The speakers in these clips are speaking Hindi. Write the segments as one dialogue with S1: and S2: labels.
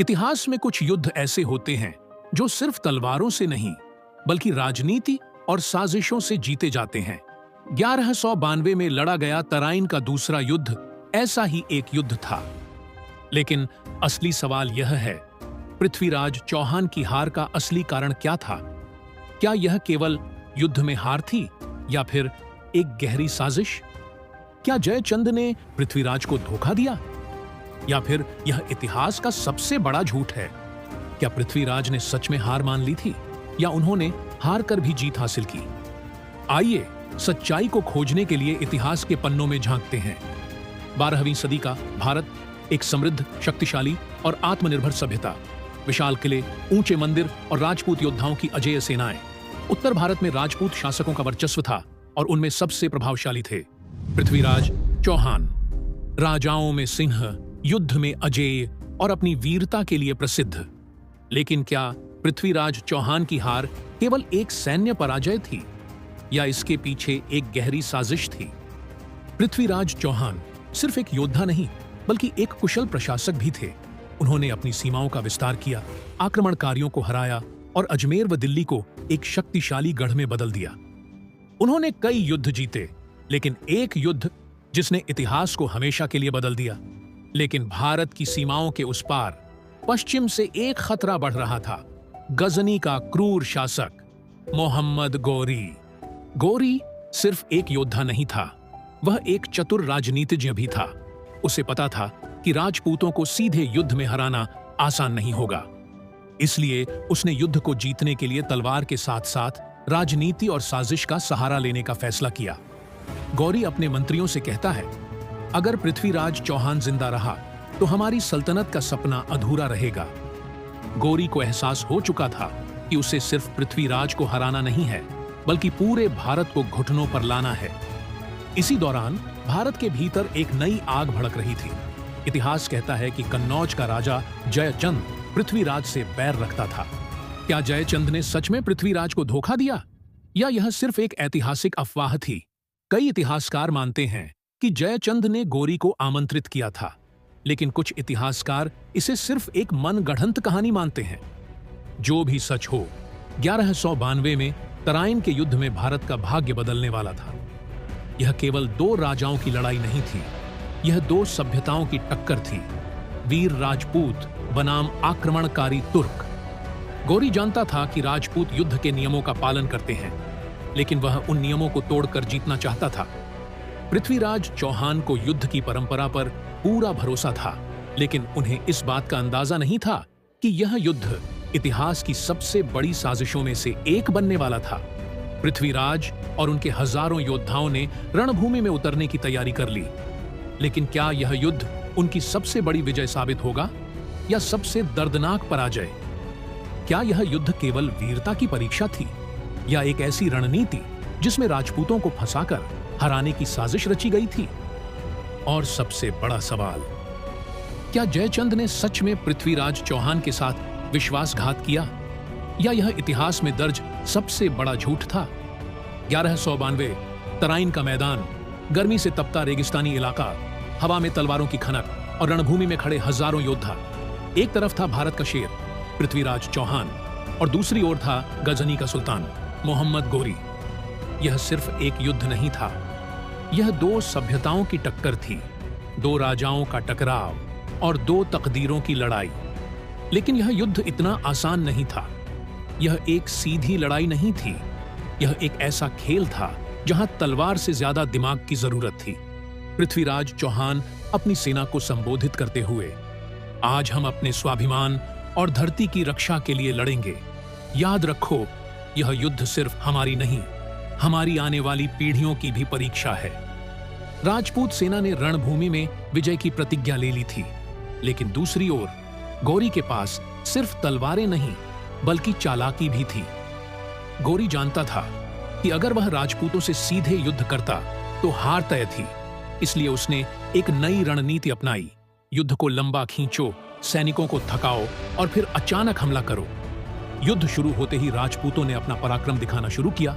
S1: इतिहास में कुछ युद्ध ऐसे होते हैं जो सिर्फ तलवारों से नहीं बल्कि राजनीति और साजिशों से जीते जाते हैं। 1192 में लड़ा गया तराइन का दूसरा युद्ध ऐसा ही एक युद्ध था। लेकिन असली सवाल यह है, पृथ्वीराज चौहान की हार का असली कारण क्या था? क्या यह केवल युद्ध में हार थी या फिर एक गहरी साजिश? क्या जयचंद ने पृथ्वीराज को धोखा दिया या फिर यह इतिहास का सबसे बड़ा झूठ है? क्या पृथ्वीराज ने सच में हार मान ली थी या उन्होंने हार कर भी जीत हासिल की? आइए सच्चाई को खोजने के लिए इतिहास के पन्नों में झांकते हैं। 12वीं सदी का भारत एक समृद्ध, शक्तिशाली और आत्मनिर्भर सभ्यता, विशाल किले, ऊंचे मंदिर और राजपूत योद्धाओं की अजेय सेनाएं। उत्तर भारत में राजपूत शासकों का वर्चस्व था और उनमें सबसे प्रभावशाली थे पृथ्वीराज चौहान। राजाओं में सिंह, युद्ध में अजेय और अपनी वीरता के लिए प्रसिद्ध। लेकिन क्या पृथ्वीराज चौहान की हार केवल एक सैन्य पराजय थी या इसके पीछे एक गहरी साजिश थी? पृथ्वीराज चौहान सिर्फ एक योद्धा नहीं बल्कि एक कुशल प्रशासक भी थे। उन्होंने अपनी सीमाओं का विस्तार किया, आक्रमणकारियों को हराया और अजमेर व दिल्ली को एक शक्तिशाली गढ़ में बदल दिया। उन्होंने कई युद्ध जीते, लेकिन एक युद्ध जिसने इतिहास को हमेशा के लिए बदल दिया। लेकिन भारत की सीमाओं के उस पार पश्चिम से एक खतरा बढ़ रहा था, गजनी का क्रूर शासक मोहम्मद गोरी। गोरी सिर्फ एक योद्धा नहीं था, वह एक चतुर राजनीतिज्ञ भी था। उसे पता था कि राजपूतों को सीधे युद्ध में हराना आसान नहीं होगा। इसलिए उसने युद्ध को जीतने के लिए तलवार के साथ साथ राजनीति और साजिश का सहारा लेने का फैसला किया। गौरी अपने मंत्रियों से कहता है, अगर पृथ्वीराज चौहान जिंदा रहा तो हमारी सल्तनत का सपना अधूरा रहेगा। गौरी को एहसास हो चुका था कि उसे सिर्फ पृथ्वीराज को हराना नहीं है बल्कि पूरे भारत को घुटनों पर लाना है। इसी दौरान भारत के भीतर एक नई आग भड़क रही थी। इतिहास कहता है कि कन्नौज का राजा जयचंद पृथ्वीराज से बैर रखता था। क्या जयचंद ने सच में पृथ्वीराज को धोखा दिया या यह सिर्फ एक ऐतिहासिक अफवाह थी? कई इतिहासकार मानते हैं कि जयचंद ने गौरी को आमंत्रित किया था, लेकिन कुछ इतिहासकार इसे सिर्फ एक मनगढ़ंत कहानी मानते हैं। जो भी सच हो, 1192 में तराइन के युद्ध में भारत का भाग्य बदलने वाला था। यह केवल दो राजाओं की लड़ाई नहीं थी, यह दो सभ्यताओं की टक्कर थी। वीर राजपूत बनाम आक्रमणकारी तुर्क। गौरी जानता था कि राजपूत युद्ध के नियमों का पालन करते हैं, लेकिन वह उन नियमों को तोड़कर जीतना चाहता था। पृथ्वीराज चौहान को युद्ध की परंपरा पर पूरा भरोसा था, लेकिन उन्हें इस बात का अंदाजा नहीं था कि यह युद्ध इतिहास की सबसे बड़ी साजिशों में से एक बनने वाला था। पृथ्वीराज और उनके हजारों योद्धाओं ने रणभूमि में उतरने की तैयारी कर ली, लेकिन क्या यह युद्ध उनकी सबसे बड़ी विजय साबित होगा या सबसे दर्दनाक पराजय? क्या यह युद्ध केवल वीरता की परीक्षा थी या एक ऐसी रणनीति जिसमें राजपूतों को फंसाकर हराने की साजिश रची गई थी? और सबसे बड़ा सवाल, क्या जयचंद ने सच में पृथ्वीराज चौहान के साथ विश्वासघात किया या यह इतिहास में दर्ज सबसे बड़ा झूठ था? 1192 तराइन का मैदान, गर्मी से तपता रेगिस्तानी इलाका, हवा में तलवारों की खनक और रणभूमि में खड़े हजारों योद्धा। एक तरफ था भारत का शेर पृथ्वीराज चौहान और दूसरी ओर था गजनी का सुल्तान मोहम्मद गोरी। यह सिर्फ एक युद्ध नहीं था, यह दो सभ्यताओं की टक्कर थी, दो राजाओं का टकराव और दो तकदीरों की लड़ाई। लेकिन यह युद्ध इतना आसान नहीं था। यह एक सीधी लड़ाई नहीं थी, यह एक ऐसा खेल था जहां तलवार से ज्यादा दिमाग की जरूरत थी। पृथ्वीराज चौहान अपनी सेना को संबोधित करते हुए, आज हम अपने स्वाभिमान और धरती की रक्षा के लिए लड़ेंगे। याद रखो, यह युद्ध सिर्फ हमारी नहीं, हमारी आने वाली पीढ़ियों की भी परीक्षा है। राजपूत सेना ने रणभूमि में विजय की प्रतिज्ञा ले ली थी, लेकिन दूसरी ओर गौरी के पास सिर्फ तलवारें नहीं बल्कि चालाकी भी थी। गौरी जानता था कि अगर वह राजपूतों से सीधे युद्ध करता तो हार तय थी। इसलिए उसने एक नई रणनीति अपनाई। युद्ध को लंबा खींचो, सैनिकों को थकाओ और फिर अचानक हमला करो। युद्ध शुरू होते ही राजपूतों ने अपना पराक्रम दिखाना शुरू किया।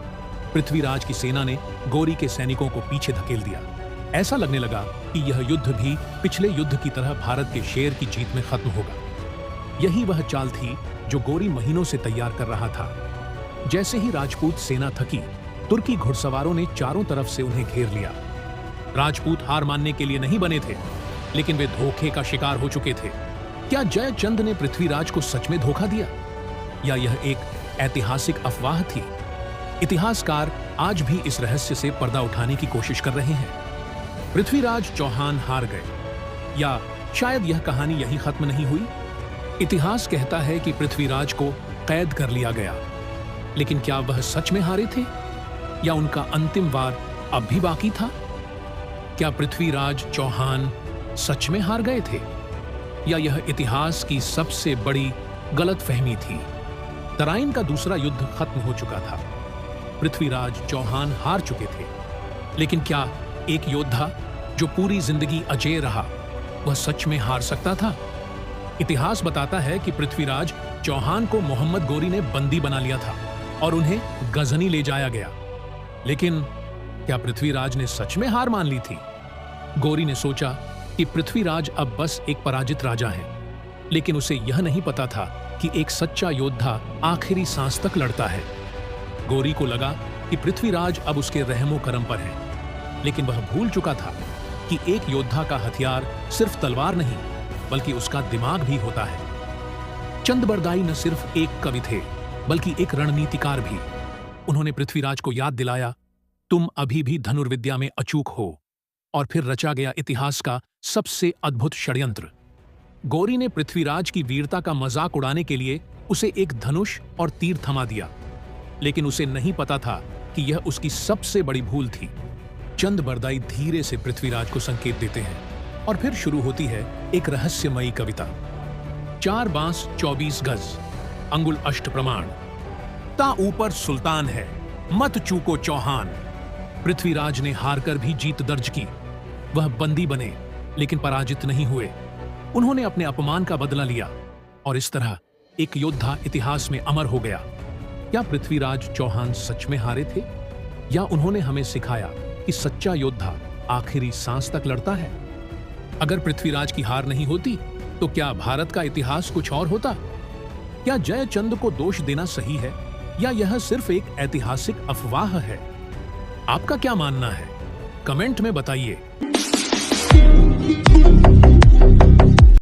S1: पृथ्वीराज की सेना ने गौरी के सैनिकों को पीछे धकेल दिया। ऐसा लगने लगा कि यह युद्ध भी पिछले युद्ध की तरह भारत के शेर की जीत में खत्म होगा। यही वह चाल थी जो गोरी महीनों से तैयार कर रहा था। जैसे ही राजपूत सेना थकी, तुर्की घुड़सवारों ने चारों तरफ से उन्हें घेर लिया। राजपूत हार मानने के लिए नहीं बने थे, लेकिन वे धोखे का शिकार हो चुके थे। क्या जयचंद ने पृथ्वीराज को सच में धोखा दिया, या यह एक ऐतिहासिक अफवाह थी? इतिहासकार आज भी इस रहस्य से पर्दा उठाने की कोशिश कर रहे हैं। पृथ्वीराज चौहान हार गए, या शायद यह कहानी यहीं खत्म नहीं हुई। इतिहास कहता है कि पृथ्वीराज को कैद कर लिया गया, लेकिन क्या वह सच में हारे थे, या उनका अंतिम वार अब भी बाकी था? क्या पृथ्वीराज चौहान सच में हार गए थे, या यह इतिहास की सबसे बड़ी गलतफहमी थी? तराइन का दूसरा युद्ध खत्म हो चुका था। पृथ्वीराज चौहान हार चुके थे, लेकिन क्या एक योद्धा जो पूरी जिंदगी अजेय रहा, वह सच में हार सकता था? इतिहास बताता है कि पृथ्वीराज चौहान को मोहम्मद गोरी ने बंदी बना लिया था और उन्हें गजनी ले जाया गया। लेकिन क्या पृथ्वीराज ने सच में हार मान ली थी? गोरी ने सोचा कि पृथ्वीराज अब बस एक पराजित राजा है, लेकिन उसे यह नहीं पता था कि एक सच्चा योद्धा आखिरी सांस तक लड़ता है। गोरी को लगा कि पृथ्वीराज अब उसके रहमो करम पर है, लेकिन वह भूल चुका था कि एक योद्धा का हथियार सिर्फ तलवार नहीं, बल्कि उसका दिमाग भी होता है। चंद बरदाई न सिर्फ एक कवि थे, बल्कि एक रणनीतिकार भी। उन्होंने पृथ्वीराज को याद दिलाया, तुम अभी भी धनुर्विद्या में अचूक हो। और फिर रचा गया इतिहास का सबसे अद्भुत षड्यंत्र। गोरी ने पृथ्वीराज की वीरता का मजाक उड़ाने के लिए उसे एक धनुष और तीर थमा दिया, लेकिन उसे नहीं पता था कि यह उसकी सबसे बड़ी भूल थी। चंद बरदाई धीरे से पृथ्वीराज को संकेत देते हैं, और फिर शुरू होती है एक रहस्यमयी कविता। 4 बांस 24 गज, अंगुल अष्ट प्रमाण, ता ऊपर सुल्तान है, मत चूको चौहान। पृथ्वीराज ने हारकर भी जीत दर्ज की। वह बंदी बने, लेकिन पराजित नहीं हुए। उन्होंने अपने अपमान का बदला लिया, और इस तरह एक योद्धा इतिहास में अमर हो गया। क्या पृथ्वीराज चौहान सच में हारे थे, या उन्होंने हमें सिखाया कि सच्चा योद्धा आखिरी सांस तक लड़ता है? अगर पृथ्वीराज की हार नहीं होती, तो क्या भारत का इतिहास कुछ और होता? क्या जयचंद को दोष देना सही है, या यह सिर्फ एक ऐतिहासिक अफवाह है? आपका क्या मानना है? कमेंट में बताइए।